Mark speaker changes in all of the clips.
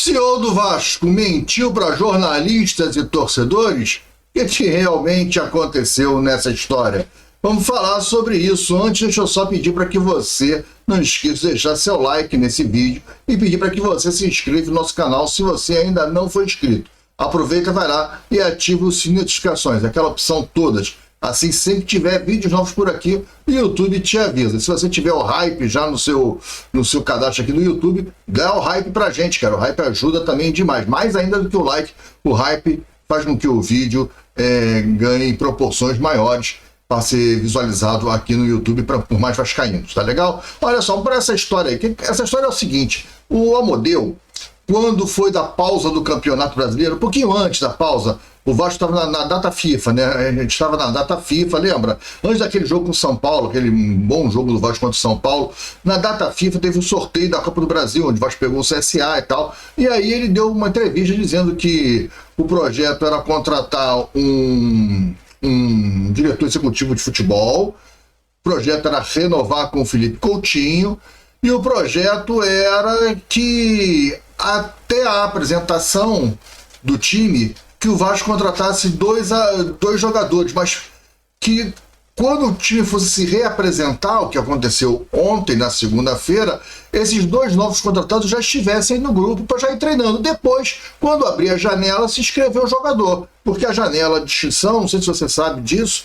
Speaker 1: CEO do Vasco mentiu para jornalistas e torcedores? O que realmente aconteceu nessa história? Vamos falar sobre isso. Antes, deixa eu só pedir para que você não esqueça de deixar seu like nesse vídeo e pedir para que você se inscreva no nosso canal se você ainda não for inscrito. Aproveita, vai lá e ativa o sininho de notificações, aquela opção todas. Assim, sempre que tiver vídeos novos por aqui, o YouTube te avisa. Se você tiver o hype já no seu cadastro aqui no YouTube, dá o hype pra gente, cara. O hype ajuda também demais. Mais ainda do que o like, o hype faz com que o vídeo ganhe proporções maiores para ser visualizado aqui no YouTube por mais vascaínos, tá legal? Olha só, para essa história aí. Essa história é o seguinte: o Amodeu, quando foi da pausa do Campeonato Brasileiro, um pouquinho antes da pausa, o Vasco estava na data FIFA, né? A gente estava na data FIFA, lembra? Antes daquele jogo com o São Paulo, aquele bom jogo do Vasco contra o São Paulo, na data FIFA teve um sorteio da Copa do Brasil, onde o Vasco pegou o CSA e tal. E aí ele deu uma entrevista dizendo que o projeto era contratar um diretor executivo de futebol, o projeto era renovar com o Felipe Coutinho, e o projeto era que até a apresentação do time, que o Vasco contratasse dois jogadores, mas que quando o time fosse se reapresentar, o que aconteceu ontem, na segunda-feira, esses dois novos contratados já estivessem no grupo para já ir treinando. Depois, quando abrir a janela, se inscrever o jogador. Porque a janela de inscrição, não sei se você sabe disso,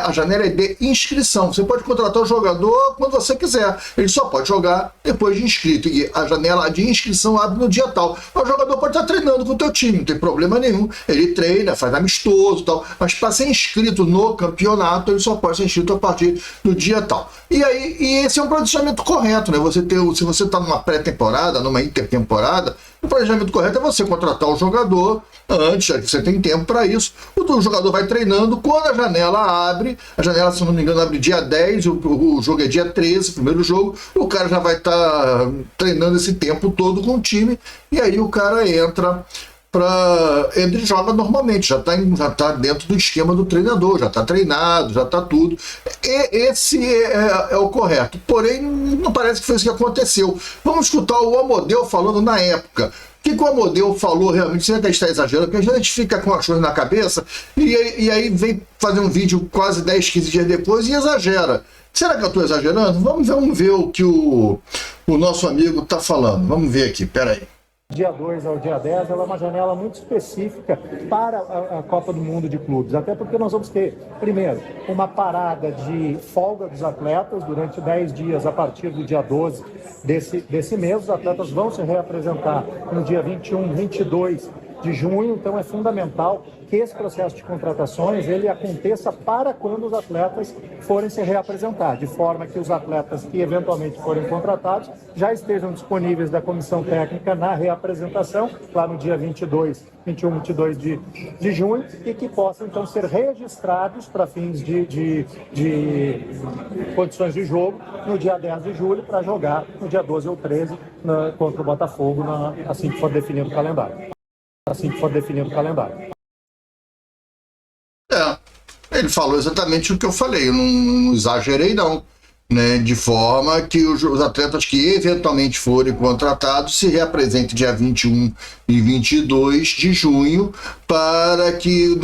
Speaker 1: a janela é de inscrição. Você pode contratar o jogador quando você quiser. Ele só pode jogar depois de inscrito. E a janela de inscrição abre no dia tal. O jogador pode estar treinando com o teu time, não tem problema nenhum. Ele treina, faz amistoso e tal. Mas para ser inscrito no campeonato, ele só pode ser inscrito a partir do dia tal. E esse é um planejamento correto, né? Se você está numa pré-temporada, numa intertemporada, o planejamento correto é você contratar o jogador antes, você tem tempo para isso. O jogador vai treinando. Quando a janela abre, a janela, se não me engano, abre dia 10, o jogo é dia 13, o primeiro jogo, o cara já vai estar treinando esse tempo todo com o time, e aí o cara entra e joga normalmente, já tá dentro do esquema do treinador, já está treinado, já está tudo. Esse é o correto. Porém, não parece que foi isso que aconteceu. Vamos escutar o Amodeu falando na época. O que o Amodeu falou realmente? Será que a gente está exagerando? Porque a gente fica com as coisas na cabeça e aí vem fazer um vídeo quase 10, 15 dias depois e exagera. Será que eu estou exagerando? Vamos ver o que o nosso amigo está falando. Vamos ver aqui, peraí.
Speaker 2: Dia 2 ao dia 10, ela é uma janela muito específica para a Copa do Mundo de Clubes, até porque nós vamos ter, primeiro, uma parada de folga dos atletas durante 10 dias a partir do dia 12 desse mês. Os atletas vão se reapresentar no dia 21, 22 de junho, então é fundamental que esse processo de contratações ele aconteça para quando os atletas forem se reapresentar, de forma que os atletas que eventualmente forem contratados já estejam disponíveis da comissão técnica na reapresentação, lá no dia 21, 22 de junho, e que possam então ser registrados para fins de condições de jogo no dia 10 de julho para jogar no dia 12 ou 13 contra o Botafogo, assim que for definido o calendário.
Speaker 1: Ele falou exatamente o que eu falei, eu não exagerei não, né? De forma que os atletas que eventualmente forem contratados se reapresentem dia 21 e 22 de junho, para que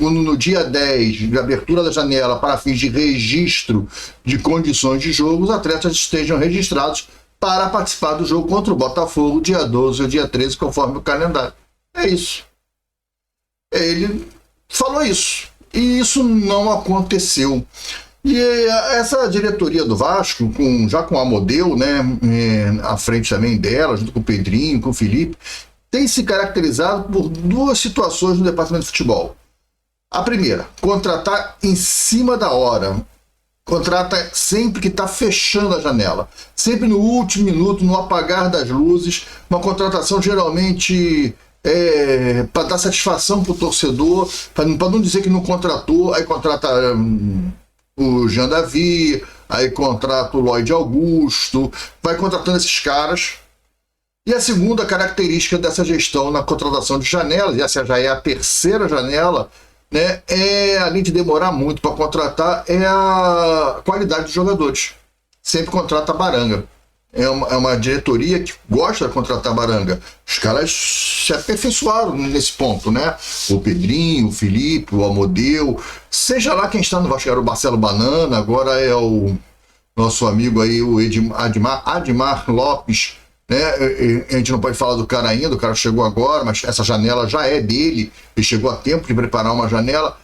Speaker 1: no dia 10, de abertura da janela para fins de registro de condições de jogo, os atletas estejam registrados para participar do jogo contra o Botafogo dia 12 ou dia 13, conforme o calendário. É isso. Ele falou isso. E isso não aconteceu. E essa diretoria do Vasco, já com a Amodeu, né, à frente também dela, junto com o Pedrinho, com o Felipe, tem se caracterizado por duas situações no departamento de futebol. A primeira, contratar em cima da hora. Contrata sempre que está fechando a janela. Sempre no último minuto, no apagar das luzes. Uma contratação geralmente para dar satisfação para o torcedor, para não dizer que não contratou. Aí contrata o Jean Davi, aí contrata o Lloyd Augusto, vai contratando esses caras. E a segunda característica dessa gestão na contratação de janelas, e essa já é a terceira janela, né, além de demorar muito para contratar, é a qualidade dos jogadores. Sempre contrata baranga. é uma diretoria que gosta de contratar baranga. Os caras se aperfeiçoaram nesse ponto, né? O Pedrinho, o Felipe, o Amodeu, seja lá quem está no Vasco, era o Marcelo Banana, agora é o nosso amigo aí, o Admar Lopes, né? A gente não pode falar do cara ainda, o cara chegou agora, mas essa janela já é dele, ele chegou a tempo de preparar uma janela.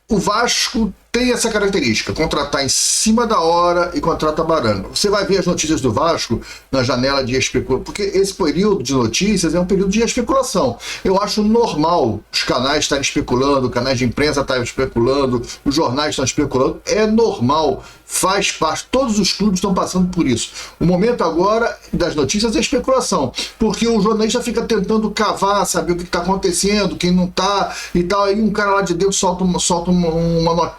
Speaker 1: O Vasco tem essa característica, contratar em cima da hora e contrata baranga. Você vai ver as notícias do Vasco na janela de especulação, porque esse período de notícias é um período de especulação. Eu acho normal os canais estarem especulando, canais de imprensa estarem especulando, os jornais estão especulando, é normal, faz parte, todos os clubes estão passando por isso. O momento agora das notícias é especulação, porque o jornalista fica tentando cavar, saber o que está acontecendo, quem não está e tal, aí um cara lá de dentro solta uma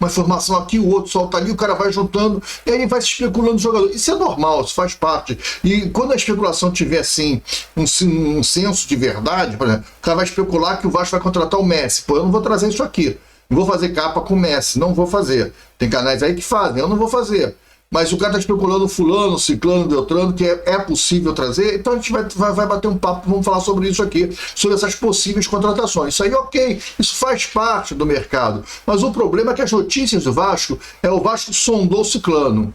Speaker 1: informação aqui, o outro solta ali, o cara vai juntando, e aí vai se especulando o jogador. Isso é normal, isso faz parte. E quando a especulação tiver, assim, um senso de verdade, por exemplo, o cara vai especular que o Vasco vai contratar o Messi. Pô, eu não vou trazer isso aqui. Não vou fazer capa com o Messi, não vou fazer. Tem canais aí que fazem, eu não vou fazer. Mas o cara está especulando fulano, ciclano, beltrano, que é possível trazer, então a gente vai bater um papo, vamos falar sobre isso aqui, sobre essas possíveis contratações. Isso aí, ok, isso faz parte do mercado. Mas o problema é que as notícias do Vasco, o Vasco sondou o ciclano.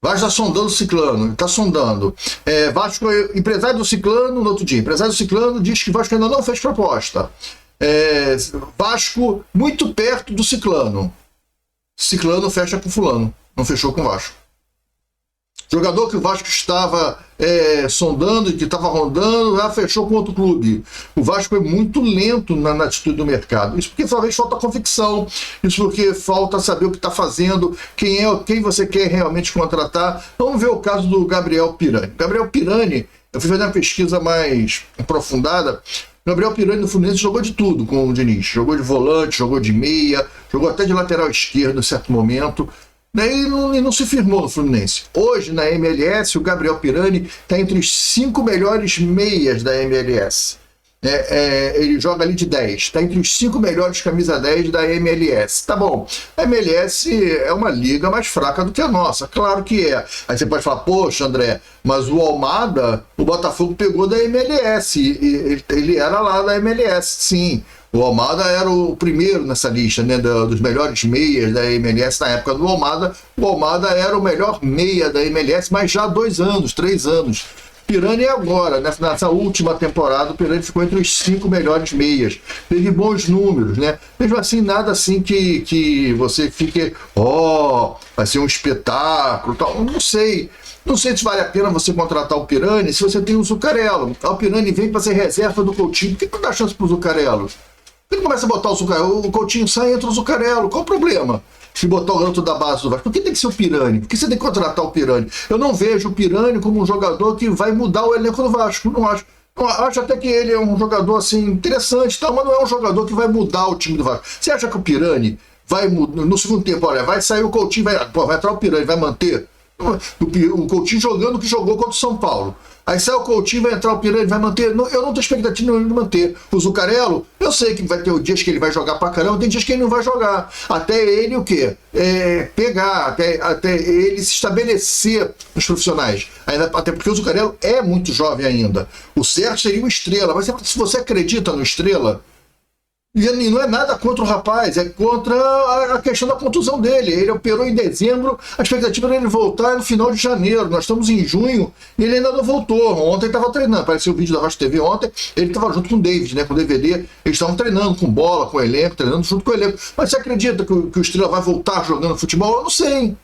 Speaker 1: O Vasco está sondando o ciclano, está sondando. Vasco, empresário do ciclano, no outro dia, empresário do ciclano diz que o Vasco ainda não fez proposta. Vasco muito perto do ciclano. Ciclano fecha com fulano. Não fechou com o Vasco. Jogador que o Vasco estava sondando e que estava rondando, já fechou com outro clube. O Vasco é muito lento na atitude do mercado. Isso porque talvez falta convicção. Isso porque falta saber o que está fazendo, quem você quer realmente contratar. Vamos ver o caso do Gabriel Pirani. Gabriel Pirani, eu fui fazer uma pesquisa mais aprofundada. Gabriel Pirani no Fluminense jogou de tudo com o Diniz. Jogou de volante, jogou de meia, jogou até de lateral esquerdo em certo momento. E não se firmou no Fluminense. Hoje, na MLS, o Gabriel Pirani está entre os 5 melhores meias da MLS. Ele joga ali de 10. Está entre os 5 melhores camisa 10 da MLS. Tá bom, a MLS é uma liga mais fraca do que a nossa. Claro que é. Aí você pode falar, poxa, André, mas o Almada, o Botafogo pegou da MLS. Ele era lá da MLS, sim. O Almada era o primeiro nessa lista, né, dos melhores meias da MLS na época do Almada. O Almada era o melhor meia da MLS, mas já há 2 anos, 3 anos. Pirani agora, nessa última temporada, o Pirani ficou entre os 5 melhores meias. Teve bons números, né? Mesmo assim, nada assim que você fique, vai ser um espetáculo, tal. Não sei. Não sei se vale a pena você contratar o Pirani se você tem o Zuccarello. O Pirani vem para ser reserva do Coutinho. Por que não dá chance para o Zuccarello? Por que começa a botar o Zuccarello? O Coutinho sai e entra o Zuccarello. Qual o problema de botar o garoto da base do Vasco? Por que tem que ser o Pirani? Por que você tem que contratar o Pirani? Eu não vejo o Pirani como um jogador que vai mudar o elenco do Vasco. Não acho. Eu acho até que ele é um jogador assim, interessante, mas não é um jogador que vai mudar o time do Vasco. Você acha que o Pirani vai mudar no segundo tempo? Olha, vai sair o Coutinho, vai entrar o Pirani, vai manter? O Coutinho jogando o que jogou contra o São Paulo. Aí sai o Coutinho, vai entrar o Pirani, vai manter. Eu não tenho expectativa de manter. O Zuccarello, eu sei que vai ter dias que ele vai jogar pra caramba, tem dias que ele não vai jogar. Até ele o quê? Pegar, até ele se estabelecer nos profissionais. Até porque o Zuccarello é muito jovem ainda. O certo seria o Estrela. Mas se você acredita no Estrela, e não é nada contra o rapaz, é contra a questão da contusão dele. Ele operou em dezembro, a expectativa era ele voltar no final de janeiro. Nós estamos em junho e ele ainda não voltou. Ontem ele estava treinando, apareceu o vídeo da Vasco TV ontem, ele estava junto com o David, né, com o DVD. Eles estavam treinando com bola, com o elenco, treinando junto com o elenco. Mas você acredita que o Estrela vai voltar jogando futebol? Eu não sei.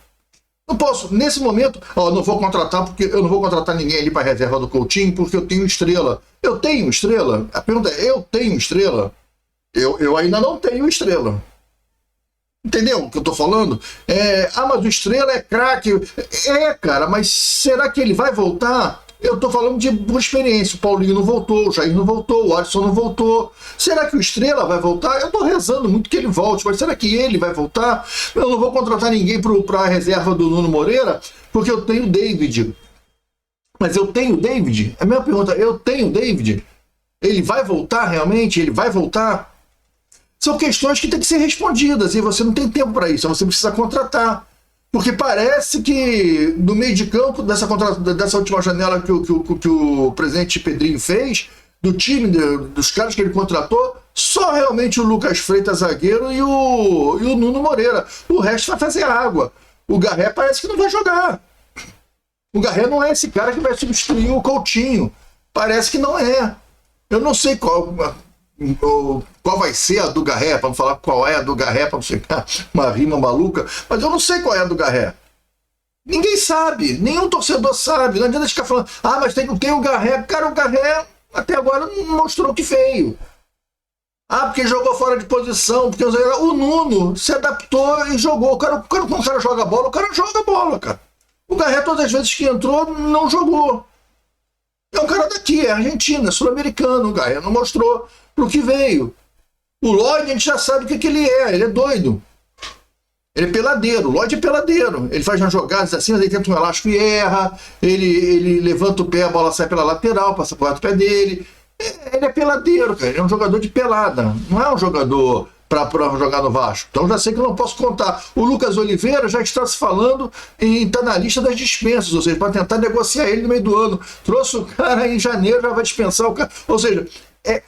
Speaker 1: Não posso, nesse momento, não vou contratar, porque eu não vou contratar ninguém ali para a reserva do Coutinho, porque eu tenho Estrela. Eu tenho Estrela? A pergunta é, eu tenho Estrela? Eu ainda não tenho Estrela. Entendeu o que eu tô falando? Mas o Estrela é craque. Cara, mas será que ele vai voltar? Eu tô falando de boa experiência. O Paulinho não voltou, o Jair não voltou, o Alisson não voltou. Será que o Estrela vai voltar? Eu tô rezando muito que ele volte, mas será que ele vai voltar? Eu não vou contratar ninguém para a reserva do Nuno Moreira, porque eu tenho o David. Mas eu tenho o David? A minha pergunta, eu tenho o David? Ele vai voltar realmente? Ele vai voltar? São questões que têm que ser respondidas e você não tem tempo para isso, você precisa contratar. Porque parece que no meio de campo, dessa última janela que o presidente Pedrinho fez, do time, dos caras que ele contratou, só realmente o Lucas Freitas, zagueiro, e o Nuno Moreira. O resto vai fazer água. O Garré parece que não vai jogar. O Garré não é esse cara que vai substituir o Coutinho. Parece que não é. Eu não sei qual vai ser a do Garré, para falar qual é a do Garré, para não ficar uma rima maluca, mas eu não sei qual é a do Garré. Ninguém sabe, nenhum torcedor sabe. Não adianta ficar falando, mas tem o Garré. Cara, o Garré até agora não mostrou que veio. Porque jogou fora de posição, porque o Nuno se adaptou e jogou. Quando o cara joga bola, o cara joga bola, cara. O Garré, todas as vezes que entrou, não jogou. É um cara daqui, é argentino, é sul-americano. O Garré não mostrou pro que veio. O Lloyd, a gente já sabe o que ele é doido. Ele é peladeiro, o Lloyd é peladeiro. Ele faz umas jogadas assim, mas ele tenta um elástico e erra. Ele levanta o pé, a bola sai pela lateral, passa por do pé dele. Ele é peladeiro, cara. Ele é um jogador de pelada. Não é um jogador para jogar no Vasco. Então já sei que eu não posso contar. O Lucas Oliveira já está se falando em estar na lista das dispensas, ou seja, para tentar negociar ele no meio do ano. Trouxe o cara em janeiro, já vai dispensar o cara. Ou seja,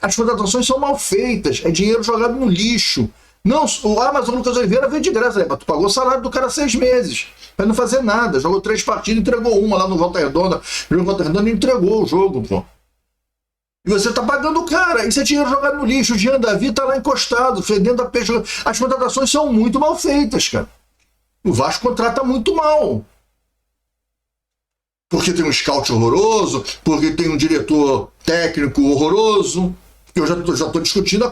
Speaker 1: as contratações são mal feitas, é dinheiro jogado no lixo. Não, mas o Lucas Oliveira veio de graça, tu pagou o salário do cara 6 meses, para não fazer nada. Jogou 3 partidas, entregou uma lá no Volta Redonda. O Volta Redonda entregou o jogo, pô. E você tá pagando o cara, isso é dinheiro jogado no lixo. O Jean Davi tá lá encostado, fedendo a peixe. As contratações são muito mal feitas, cara. O Vasco contrata muito mal. Porque tem um scout horroroso, porque tem um diretor técnico horroroso. Eu já estou discutindo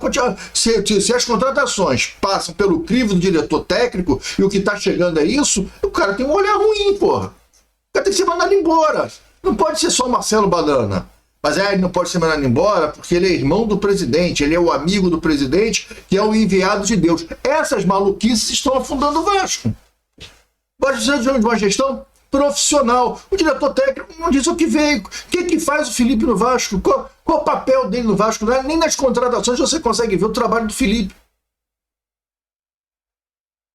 Speaker 1: se as contratações passam pelo crivo do diretor técnico e o que está chegando é isso, o cara tem um olhar ruim, porra. O cara tem que ser mandado embora. Não pode ser só o Marcelo Banana. Mas ele não pode ser mandado embora porque ele é irmão do presidente, ele é o amigo do presidente, que é o enviado de Deus. Essas maluquices estão afundando o Vasco. O Vasco precisa de uma gestão profissional. O diretor técnico não diz o que veio. O que faz o Felipe no Vasco? Qual o papel dele no Vasco? Nem nas contratações você consegue ver o trabalho do Felipe.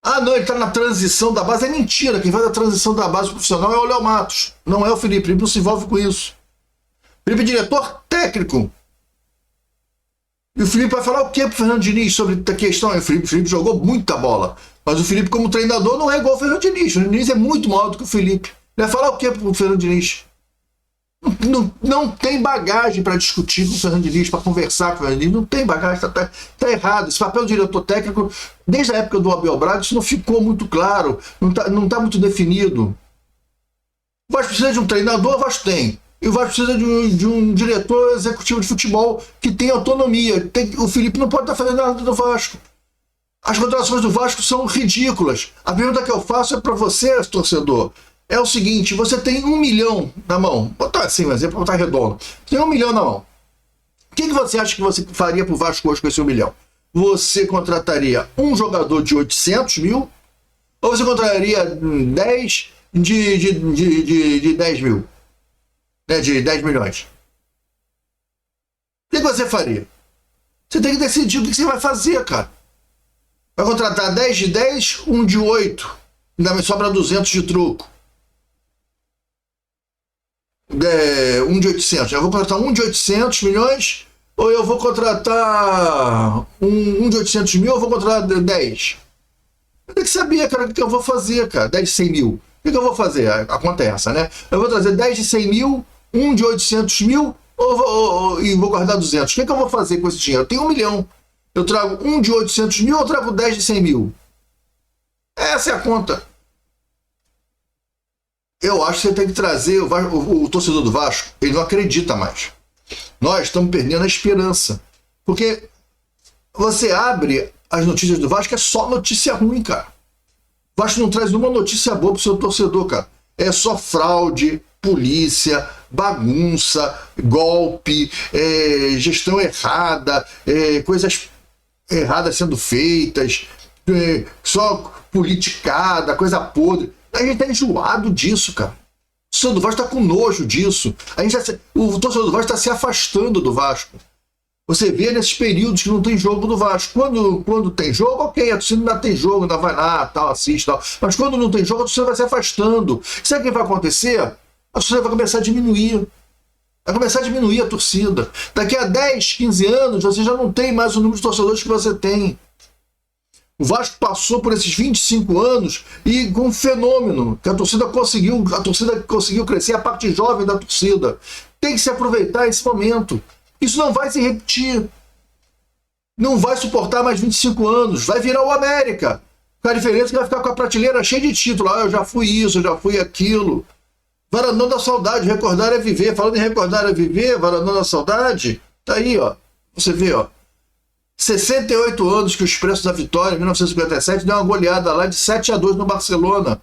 Speaker 1: Não, ele está na transição da base. É mentira. Quem faz a transição da base profissional é o Léo Matos. Não é o Felipe. Ele não se envolve com isso. Felipe é diretor técnico. E o Felipe vai falar o que para o Fernando Diniz sobre a questão? O Felipe jogou muita bola. Mas o Felipe, como treinador, não é igual ao Fernando Diniz. O Diniz é muito maior do que o Felipe. Ele vai falar o que para o Fernando Diniz? Não tem bagagem para discutir com o Fernando Diniz, para conversar com o Fernando Diniz. Não tem bagagem, tá errado. Esse papel do diretor técnico, desde a época do Abel Braga, isso não ficou muito claro. Não tá muito definido. O Vasco precisa de um treinador, o Vasco tem. E o Vasco precisa de um diretor executivo de futebol que tenha autonomia. O Felipe não pode estar fazendo nada do Vasco. As contratações do Vasco são ridículas. A pergunta que eu faço é para você, torcedor. É o seguinte, você tem 1 milhão na mão. Vou botar assim, um exemplo, botar redondo. Tem 1 milhão na mão. O que você acha que você faria para o Vasco hoje com esse 1 milhão? Você contrataria um jogador de 800 mil? Ou você contrataria 10 de 10 mil? De 10 milhões. O que você faria? Você tem que decidir o que você vai fazer, cara. Vai contratar 10 de 10, 1 de 8. Ainda me sobra 200 de troco. 1 de 800. Eu vou contratar 1 de 800 milhões ou eu vou contratar 1 de 800 mil ou eu vou contratar 10? Eu tenho que saber, cara, o que eu vou fazer, cara. 10 de 100 mil. O que eu vou fazer? A conta é essa, né? Eu vou trazer 10 de 100 mil, 1 de 800 mil e vou guardar 200. O que eu vou fazer com esse dinheiro? Eu tenho 1 milhão. Eu trago 1 de 800 mil ou eu trago 10 de 100 mil? Essa é a conta. Eu acho que você tem que trazer o torcedor do Vasco, ele não acredita mais. Nós estamos perdendo a esperança. Porque você abre as notícias do Vasco, é só notícia ruim, cara. O Vasco não traz nenhuma notícia boa pro seu torcedor, cara. É só fraude, polícia, bagunça, golpe, gestão errada, coisas erradas sendo feitas, só politicada, coisa podre. A gente tá enjoado disso, cara. O torcedor do Vasco tá com nojo disso. O torcedor do Vasco tá se afastando do Vasco. Você vê nesses períodos que não tem jogo do Vasco. Quando tem jogo, ok, a torcida ainda tem jogo, ainda vai lá, tal, assiste, tal. Mas quando não tem jogo, a torcida vai se afastando. Sabe o que vai acontecer? A torcida vai começar a diminuir. Vai começar a diminuir a torcida. Daqui a 10, 15 anos, você já não tem mais o número de torcedores que você tem. O Vasco passou por esses 25 anos e com um fenômeno, que a torcida conseguiu crescer, a parte jovem da torcida. Tem que se aproveitar esse momento. Isso não vai se repetir. Não vai suportar mais 25 anos. Vai virar o América. Com a diferença é que vai ficar com a prateleira cheia de título. Ah, eu já fui isso, eu já fui aquilo. Varandão da Saudade, recordar é viver. Falando em recordar é viver, Varandão da Saudade, tá aí, ó. Você vê, ó. 68 anos que o Expresso da Vitória, em 1957, deu uma goleada lá de 7-2 no Barcelona.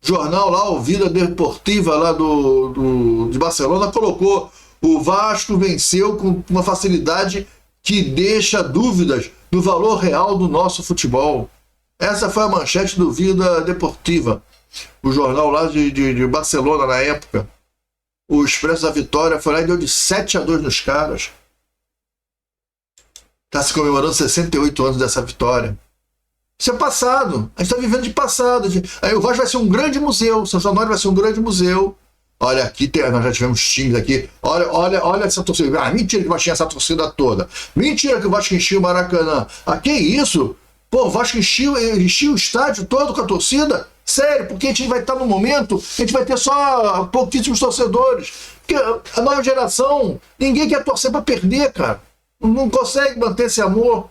Speaker 1: Jornal lá, o Vida Deportiva lá de Barcelona, colocou: o Vasco venceu com uma facilidade que deixa dúvidas do valor real do nosso futebol. Essa foi a manchete do Vida Deportiva, o jornal lá de Barcelona na época. O Expresso da Vitória foi lá e deu de 7-2 nos caras. Está se comemorando 68 anos dessa vitória. Isso é passado. A gente está vivendo de passado. Aí o Vasco vai ser um grande museu. São Januário vai ser um grande museu. Olha, aqui nós já tivemos times aqui. Olha essa torcida. Ah, mentira que o Vasco tinha essa torcida toda. Mentira que o Vasco enchia o Maracanã. Ah, que isso? Pô, o Vasco enchia o estádio todo com a torcida? Sério, porque a gente vai estar no momento, a gente vai ter só pouquíssimos torcedores. Porque a nova geração, ninguém quer torcer para perder, cara. Não consegue manter esse amor.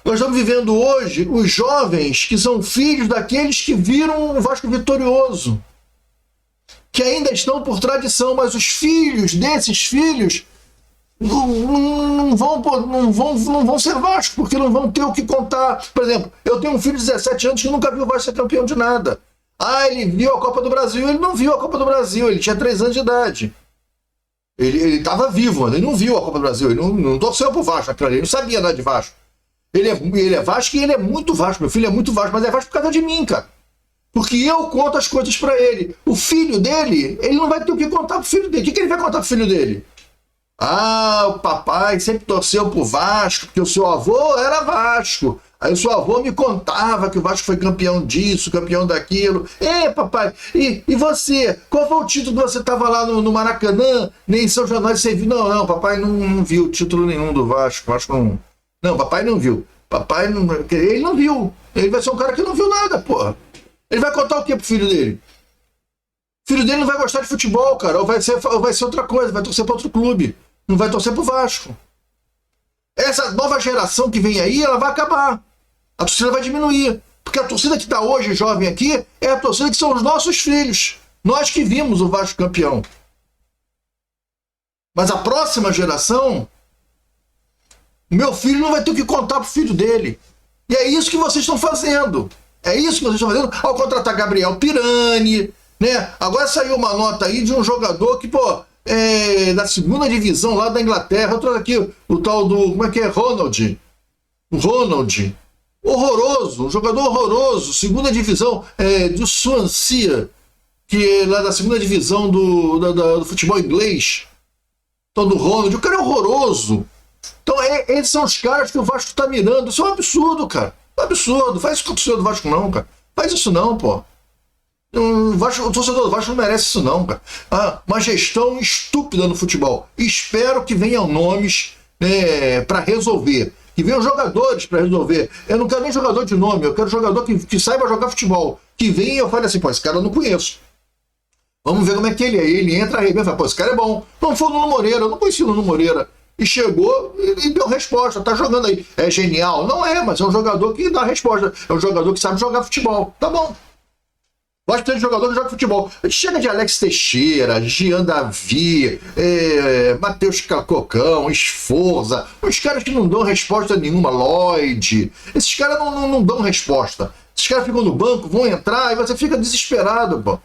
Speaker 1: Nós estamos vivendo hoje os jovens que são filhos daqueles que viram o Vasco vitorioso, que ainda estão por tradição, mas os filhos desses filhos não vão ser Vasco, porque não vão ter o que contar. Por exemplo, eu tenho um filho de 17 anos que nunca viu o Vasco ser campeão de nada. Ah, ele viu a Copa do Brasil. Ele não viu a Copa do Brasil, ele tinha 3 anos de idade. Ele estava vivo, ele não viu a Copa do Brasil, ele não torceu pro Vasco naquilo ali, ele não sabia nada de Vasco. Ele é Vasco e ele é muito Vasco, meu filho é muito Vasco, mas é Vasco por causa de mim, cara. Porque eu conto as coisas para ele. O filho dele, ele não vai ter o que contar pro filho dele. O que ele vai contar pro filho dele? Ah, o papai sempre torceu pro Vasco, porque o seu avô era Vasco. Aí o seu avô me contava que o Vasco foi campeão disso, campeão daquilo. Papai, e você? Qual foi o título que você estava lá no Maracanã, nem em São Januário, você viu? Não, papai não viu título nenhum do Vasco. Vasco não... Não, papai não viu. Papai não... Ele não viu. Ele vai ser um cara que não viu nada, porra. Ele vai contar o que pro filho dele? O filho dele não vai gostar de futebol, cara. Ou vai ser outra coisa, vai torcer para outro clube. Não vai torcer pro Vasco. Essa nova geração que vem aí, ela vai acabar. A torcida vai diminuir. Porque a torcida que está hoje, jovem aqui, é a torcida que são os nossos filhos. Nós que vimos o Vasco campeão. Mas a próxima geração, meu filho não vai ter o que contar pro filho dele. E é isso que vocês estão fazendo. É isso que vocês estão fazendo ao contratar Gabriel Pirani, né? Agora saiu uma nota aí de um jogador que, da segunda divisão lá da Inglaterra. Eu trouxe aqui o tal do, como é que é? Ronald. Horroroso, um jogador horroroso, segunda divisão do Swansea, que é lá da segunda divisão do futebol inglês. Então, do Ronald, o cara é horroroso. Então, esses são os caras que o Vasco está mirando. Isso é um absurdo, cara. É um absurdo. Faz isso com o torcedor do Vasco, não, cara. Faz isso não, pô. O torcedor do Vasco não merece isso, não, cara. Uma gestão estúpida no futebol. Espero que venham nomes para resolver. Que venham jogadores para resolver. Eu não quero nem jogador de nome, eu quero jogador que saiba jogar futebol. Que venha e eu fale assim, esse cara eu não conheço. Vamos ver como é que ele é. Ele entra, arrebenta, fala, esse cara é bom. Não foi o Nuno Moreira, eu não conheci o Nuno Moreira. E chegou e deu resposta, tá jogando aí. É genial? Não é, mas é um jogador que dá resposta. É um jogador que sabe jogar futebol. Tá bom. Gosto de jogador que joga futebol. Chega de Alex Teixeira, Gian Davi, Matheus Cocão, Esforza. Os caras que não dão resposta nenhuma. Lloyd. Esses caras não dão resposta. Esses caras ficam no banco, vão entrar e você fica desesperado, pô.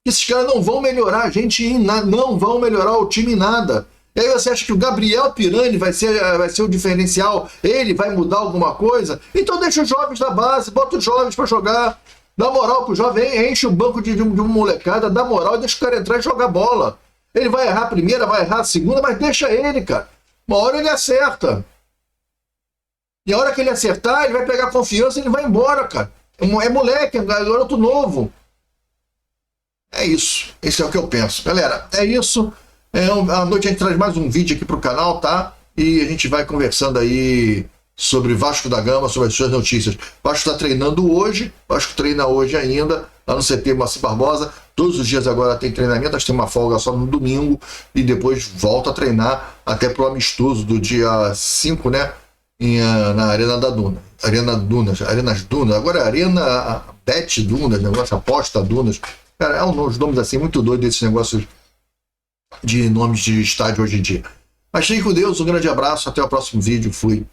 Speaker 1: Esses caras não vão melhorar a gente em nada. Não vão melhorar o time em nada. E aí você acha que o Gabriel Pirani vai ser o diferencial? Ele vai mudar alguma coisa? Então deixa os jovens da base, bota os jovens para jogar. Dá moral pro jovem, enche o banco de uma molecada, dá moral e deixa o cara entrar e jogar bola. Ele vai errar a primeira, vai errar a segunda, mas deixa ele, cara. Uma hora ele acerta. E a hora que ele acertar, ele vai pegar confiança e ele vai embora, cara. É moleque, é garoto novo. É isso. Esse é o que eu penso. Galera, é isso. À noite a gente traz mais um vídeo aqui pro canal, tá? E a gente vai conversando aí sobre Vasco da Gama, sobre as suas notícias. Vasco está treinando hoje, Vasco treina hoje ainda, lá no CT Moacir Barbosa. Todos os dias agora tem treinamento, acho que tem uma folga só no domingo, e depois volta a treinar até pro amistoso do dia 5, né? Na Arena da Duna. Arenas Dunas, agora é Arena Bet Dunas, negócio aposta Dunas. Cara, é uns nomes assim muito doidos esses negócios de nomes de estádio hoje em dia. Mas fique com Deus, um grande abraço, até o próximo vídeo, fui.